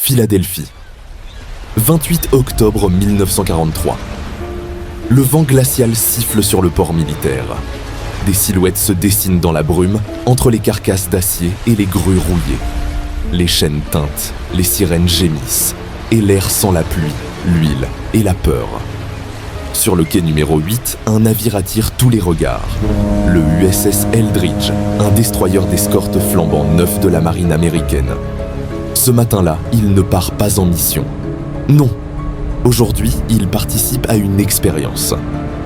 Philadelphie. 28 octobre 1943. Le vent glacial siffle sur le port militaire. Des silhouettes se dessinent dans la brume, entre les carcasses d'acier et les grues rouillées. Les chaînes tintent, les sirènes gémissent, et l'air sent la pluie, l'huile et la peur. Sur le quai numéro 8, un navire attire tous les regards. Le USS Eldridge, un destroyer d'escorte flambant neuf de la marine américaine. Ce matin-là, il ne part pas en mission. Non. Aujourd'hui, il participe à une expérience.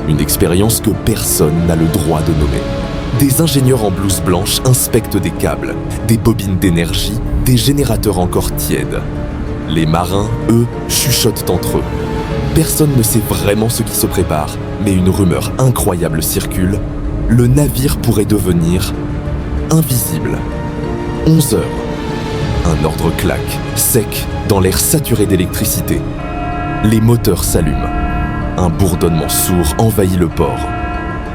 Une expérience que personne n'a le droit de nommer. Des ingénieurs en blouse blanche inspectent des câbles, des bobines d'énergie, des générateurs encore tièdes. Les marins, eux, chuchotent entre eux. Personne ne sait vraiment ce qui se prépare, mais une rumeur incroyable circule. Le navire pourrait devenir invisible. 11 heures. Un ordre claque, sec, dans l'air saturé d'électricité. Les moteurs s'allument. Un bourdonnement sourd envahit le port.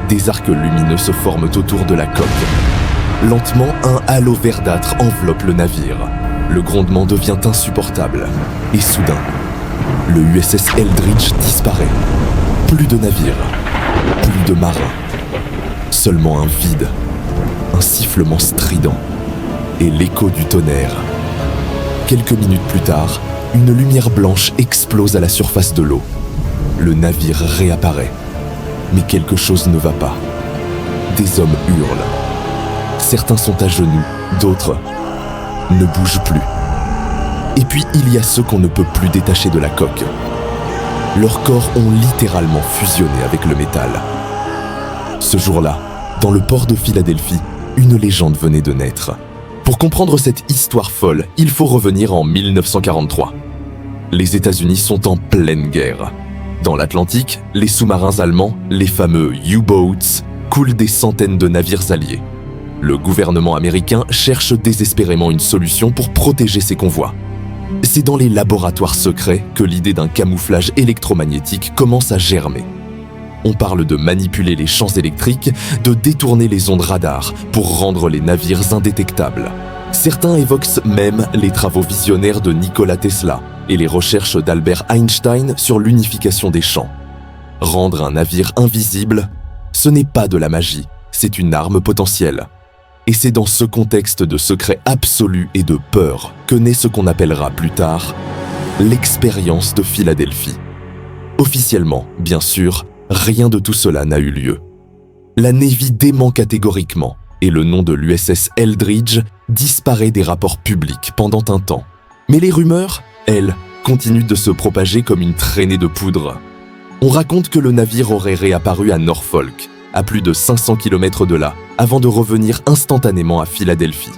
Des arcs lumineux se forment autour de la coque. Lentement, un halo verdâtre enveloppe le navire. Le grondement devient insupportable. Et soudain, le USS Eldridge disparaît. Plus de navires, plus de marins. Seulement un vide, un sifflement strident et l'écho du tonnerre. Quelques minutes plus tard, une lumière blanche explose à la surface de l'eau. Le navire réapparaît. Mais quelque chose ne va pas. Des hommes hurlent. Certains sont à genoux, d'autres ne bougent plus. Et puis il y a ceux qu'on ne peut plus détacher de la coque. Leurs corps ont littéralement fusionné avec le métal. Ce jour-là, dans le port de Philadelphie, une légende venait de naître. Pour comprendre cette histoire folle, il faut revenir en 1943. Les États-Unis sont en pleine guerre. Dans l'Atlantique, les sous-marins allemands, les fameux U-boats, coulent des centaines de navires alliés. Le gouvernement américain cherche désespérément une solution pour protéger ses convois. C'est dans les laboratoires secrets que l'idée d'un camouflage électromagnétique commence à germer. On parle de manipuler les champs électriques, de détourner les ondes radar pour rendre les navires indétectables. Certains évoquent même les travaux visionnaires de Nikola Tesla et les recherches d'Albert Einstein sur l'unification des champs. Rendre un navire invisible, ce n'est pas de la magie, c'est une arme potentielle. Et c'est dans ce contexte de secret absolu et de peur que naît ce qu'on appellera plus tard l'expérience de Philadelphie. Officiellement, bien sûr, rien de tout cela n'a eu lieu. La Navy dément catégoriquement et le nom de l'USS Eldridge disparaît des rapports publics pendant un temps. Mais les rumeurs, elles, continuent de se propager comme une traînée de poudre. On raconte que le navire aurait réapparu à Norfolk, à plus de 500 km de là, avant de revenir instantanément à Philadelphie.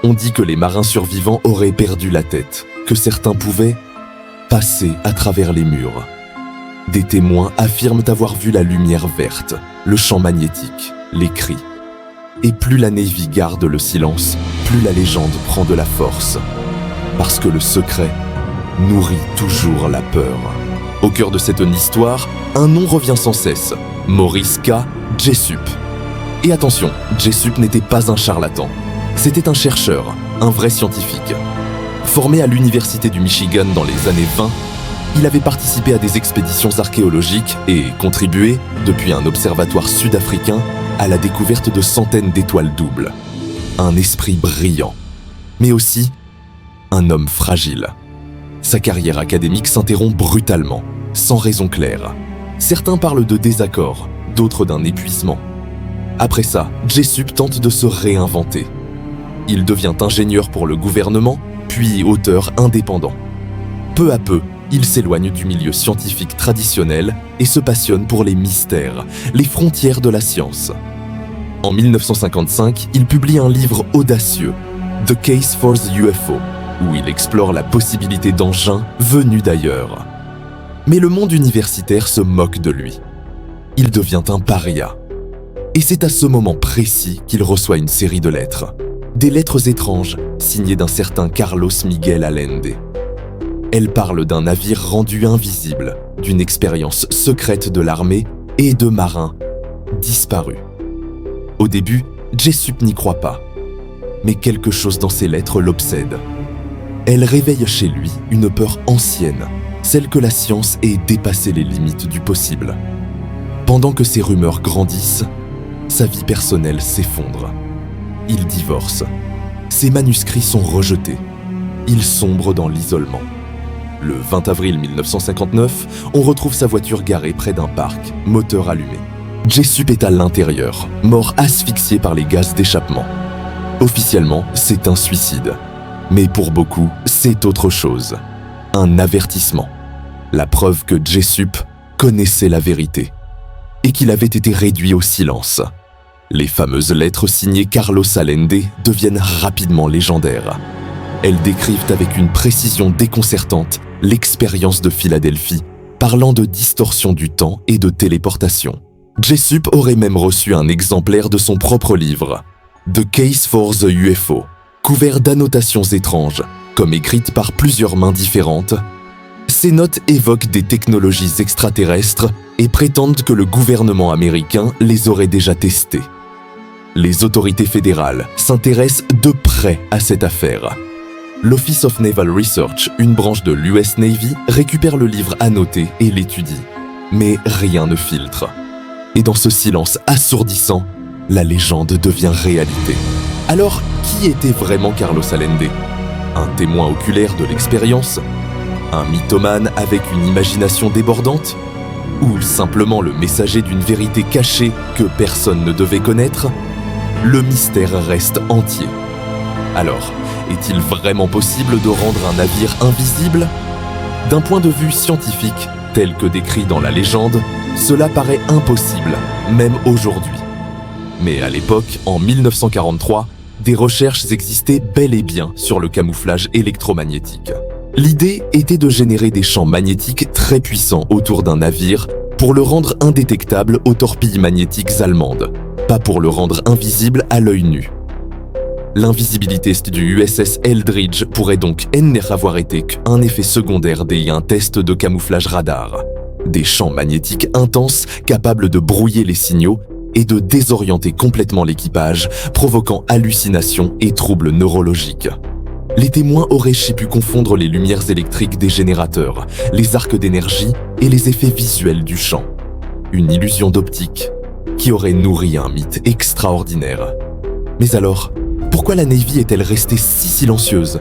On dit que les marins survivants auraient perdu la tête, que certains pouvaient passer à travers les murs. Des témoins affirment avoir vu la lumière verte, le champ magnétique, les cris. Et plus la Navy garde le silence, plus la légende prend de la force. Parce que le secret nourrit toujours la peur. Au cœur de cette histoire, un nom revient sans cesse, Maurice K. Jessup. Et attention, Jessup n'était pas un charlatan. C'était un chercheur, un vrai scientifique. Formé à l'université du Michigan dans les années 20, il avait participé à des expéditions archéologiques et contribué, depuis un observatoire sud-africain, à la découverte de centaines d'étoiles doubles. Un esprit brillant, mais aussi un homme fragile. Sa carrière académique s'interrompt brutalement, sans raison claire. Certains parlent de désaccord, d'autres d'un épuisement. Après ça, Jessup tente de se réinventer. Il devient ingénieur pour le gouvernement, puis auteur indépendant. Peu à peu, il s'éloigne du milieu scientifique traditionnel et se passionne pour les mystères, les frontières de la science. En 1955, il publie un livre audacieux, The Case for the UFO, où il explore la possibilité d'engins venus d'ailleurs. Mais le monde universitaire se moque de lui. Il devient un paria. Et c'est à ce moment précis qu'il reçoit une série de lettres. Des lettres étranges, signées d'un certain Carlos Miguel Allende. Elles parlent d'un navire rendu invisible, d'une expérience secrète de l'armée et de marins disparus. Au début, Jessup n'y croit pas. Mais quelque chose dans ces lettres l'obsède. Elle réveille chez lui une peur ancienne, celle que la science ait dépassé les limites du possible. Pendant que ces rumeurs grandissent, sa vie personnelle s'effondre. Il divorce. Ses manuscrits sont rejetés. Il sombre dans l'isolement. Le 20 avril 1959, on retrouve sa voiture garée près d'un parc, moteur allumé. Jessup est à l'intérieur, mort asphyxié par les gaz d'échappement. Officiellement, c'est un suicide. Mais pour beaucoup, c'est autre chose. Un avertissement. La preuve que Jessup connaissait la vérité et qu'il avait été réduit au silence. Les fameuses lettres signées Carlos Allende deviennent rapidement légendaires. Elles décrivent avec une précision déconcertante l'expérience de Philadelphie, parlant de distorsion du temps et de téléportation. Jessup aurait même reçu un exemplaire de son propre livre, The Case for the UFO, couvert d'annotations étranges, comme écrites par plusieurs mains différentes. Ces notes évoquent des technologies extraterrestres et prétendent que le gouvernement américain les aurait déjà testées. Les autorités fédérales s'intéressent de près à cette affaire. L'Office of Naval Research, une branche de l'US Navy, récupère le livre annoté et l'étudie. Mais rien ne filtre. Et dans ce silence assourdissant, la légende devient réalité. Alors, qui était vraiment Carlos Allende? Un témoin oculaire de l'expérience? Un mythomane avec une imagination débordante? Ou simplement le messager d'une vérité cachée que personne ne devait connaître? Le mystère reste entier. Alors, est-il vraiment possible de rendre un navire invisible? D'un point de vue scientifique, tel que décrit dans la légende, cela paraît impossible, même aujourd'hui. Mais à l'époque, en 1943, des recherches existaient bel et bien sur le camouflage électromagnétique. L'idée était de générer des champs magnétiques très puissants autour d'un navire pour le rendre indétectable aux torpilles magnétiques allemandes, pas pour le rendre invisible à l'œil nu. L'invisibilité du USS Eldridge pourrait donc avoir été qu'un effet secondaire d'un test de camouflage radar. Des champs magnétiques intenses capables de brouiller les signaux et de désorienter complètement l'équipage, provoquant hallucinations et troubles neurologiques. Les témoins auraient pu confondre les lumières électriques des générateurs, les arcs d'énergie et les effets visuels du champ. Une illusion d'optique qui aurait nourri un mythe extraordinaire. Mais alors, pourquoi la Navy est-elle restée si silencieuse?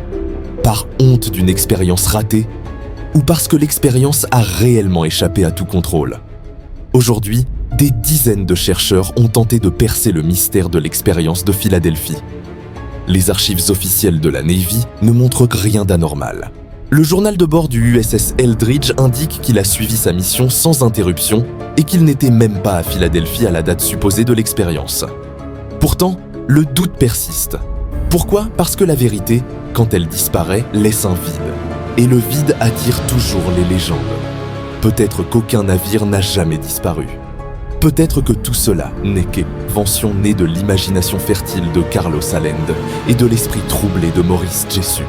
Par honte d'une expérience ratée? Ou parce que l'expérience a réellement échappé à tout contrôle? Aujourd'hui, des dizaines de chercheurs ont tenté de percer le mystère de l'expérience de Philadelphie. Les archives officielles de la Navy ne montrent rien d'anormal. Le journal de bord du USS Eldridge indique qu'il a suivi sa mission sans interruption et qu'il n'était même pas à Philadelphie à la date supposée de l'expérience. Pourtant, le doute persiste. Pourquoi? Parce que la vérité, quand elle disparaît, laisse un vide. Et le vide attire toujours les légendes. Peut-être qu'aucun navire n'a jamais disparu. Peut-être que tout cela n'est qu'invention née de l'imagination fertile de Carlos Allende et de l'esprit troublé de Maurice Jessup.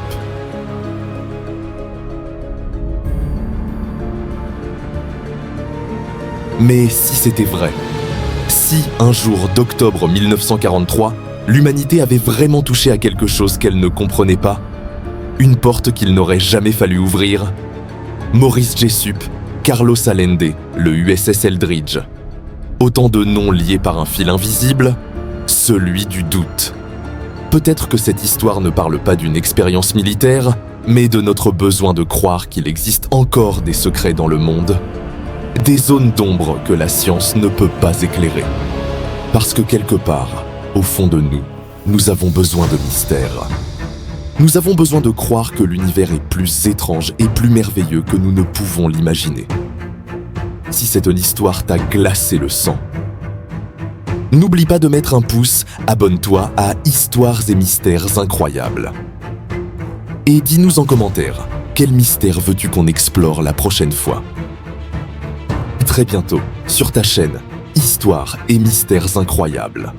Mais si c'était vrai, si un jour d'octobre 1943, l'humanité avait vraiment touché à quelque chose qu'elle ne comprenait pas, une porte qu'il n'aurait jamais fallu ouvrir, Maurice Jessup, Carlos Allende, le USS Eldridge. Autant de noms liés par un fil invisible, celui du doute. Peut-être que cette histoire ne parle pas d'une expérience militaire, mais de notre besoin de croire qu'il existe encore des secrets dans le monde, des zones d'ombre que la science ne peut pas éclairer. Parce que quelque part, au fond de nous, nous avons besoin de mystère. Nous avons besoin de croire que l'univers est plus étrange et plus merveilleux que nous ne pouvons l'imaginer. Si cette histoire t'a glacé le sang, n'oublie pas de mettre un pouce, abonne-toi à Histoires et Mystères Incroyables. Et dis-nous en commentaire, quel mystère veux-tu qu'on explore la prochaine fois? Très bientôt, sur ta chaîne Histoires et Mystères Incroyables.